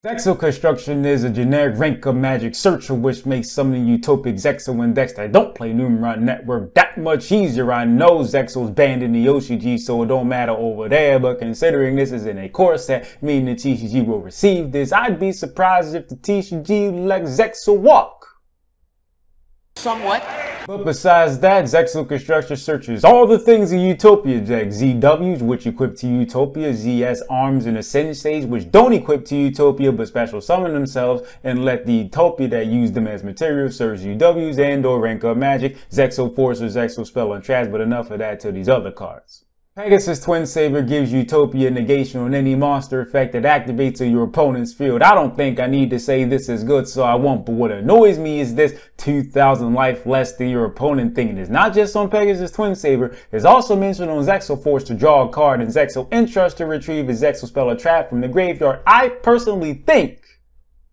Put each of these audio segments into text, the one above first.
Zexal construction is a generic rank of magic searcher which makes summoning utopic Zexal index that don't play Numeron network that much easier. I know Zexal's banned in the OCG, so it don't matter over there, but considering this is in a core set, meaning the TCG will receive this, I'd be surprised if the TCG lets Zexal walk. Somewhat. But besides that, Zexal Construction searches all the things in Utopia deck. ZWs, which equip to Utopia, ZS Arms and Ascend Stage, which don't equip to Utopia but special summon themselves and let the Utopia that use them as material search UWs and or rank up magic, Zexal Force or Zexal Spell and Trash, but enough of that to these other cards. Pegasus Twin Saber gives Utopia negation on any monster effect that activates in your opponent's field. I don't think I need to say this is good, so I won't, but what annoys me is this 2,000 life less than your opponent thing. It is not just on Pegasus Twin Saber, it's also mentioned on Zexal Force to draw a card and Zexal Entrust to retrieve a Zexal Spell or Trap from the graveyard. I personally think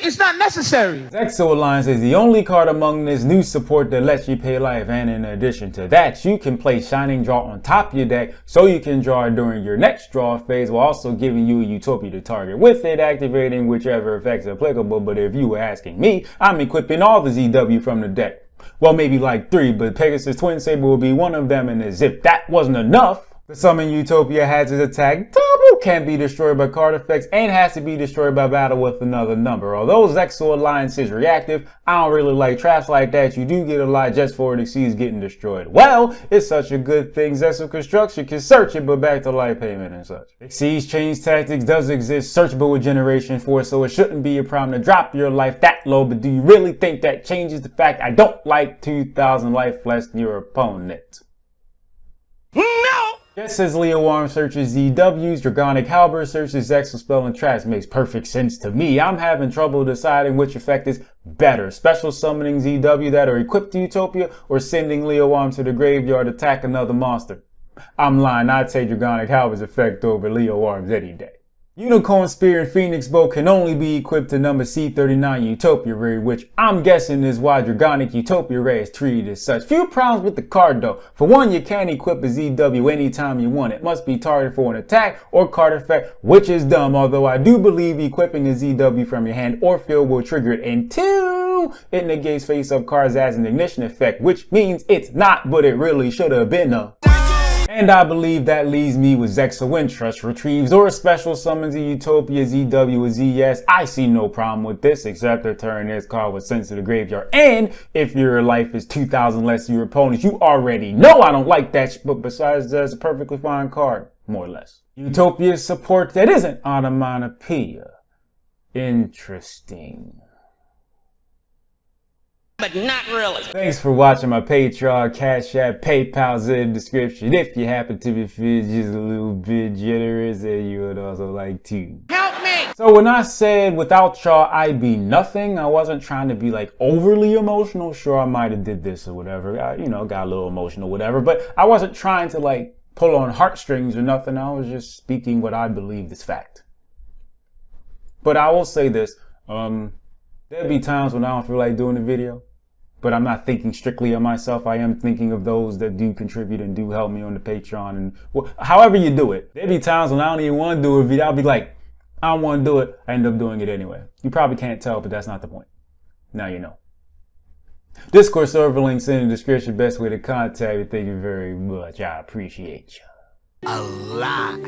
It's not necessary. Zexal Alliance is the only card among this new support that lets you pay life, and in addition to that, you can play Shining Draw on top of your deck so you can draw it during your next draw phase while also giving you a Utopia to target with it, activating whichever effects are applicable. But if you were asking me, I'm equipping all the ZW from the deck. Well, maybe like 3, but Pegasus Twin Saber will be one of them, and as if that wasn't enough, the summon Utopia has its attack double, can't be destroyed by card effects, and has to be destroyed by battle with another number. Although Zexal Alliance is reactive, I don't really like traps like that. You do get a lot just for it exceeds getting destroyed. Well, it's such a good thing Zexal Construction can search it, but back to life payment and such. Exceeds Change Tactics does exist, searchable with Generation 4, so it shouldn't be a problem to drop your life that low, but do you really think that changes the fact I don't like 2,000 life less than your opponent? No! Just as Leo Arm searches ZWs, Dragonic Halberd searches Zexal Spell and Traps makes perfect sense to me. I'm having trouble deciding which effect is better. Special summoning ZW that are equipped to Utopia or sending Leo Arm to the graveyard to attack another monster. I'm lying, I'd say Dragonic Halberd's effect over Leo Arms any day. Unicorn Spear and Phoenix Bow can only be equipped to number C39 Utopia Ray, which I'm guessing is why Dragonic Utopia Ray is treated as such. Few problems with the card though. For one, you can't equip a ZW anytime you want. It must be targeted for an attack or card effect, which is dumb, although I do believe equipping a ZW from your hand or field will trigger it. And 2, it negates face-up cards as an ignition effect, which means it's not, but it really should have been a. And I believe that leaves me with Zexal Entrust, retrieves or special summons a Utopia ZW or ZS. I see no problem with this except return this card with sent to the graveyard. And if your life is 2,000 less than your opponent's, you already know I don't like that, but besides that's a perfectly fine card, more or less. Utopia support that isn't onomatopoeia. Interesting. But not really. Thanks for watching my Patreon, Cashapp, PayPal's in the description. If you happen to be feeling just a little bit generous, and you would also like to Help me! So when I said without y'all I'd be nothing, I wasn't trying to be like overly emotional. Sure, I might have did this or whatever. I, got a little emotional, whatever. But I wasn't trying to like pull on heartstrings or nothing. I was just speaking what I believed is fact. But I will say this. There'll be times when I don't feel like doing the video. But I'm not thinking strictly of myself. I am thinking of those that do contribute and do help me on the Patreon and however you do it. There'll be times when I don't even want to do a video. I'll be like, I don't want to do it. I end up doing it anyway. You probably can't tell, but that's not the point. Now you know. Discord server links in the description. Best way to contact me. Thank you very much. I appreciate you. A lot.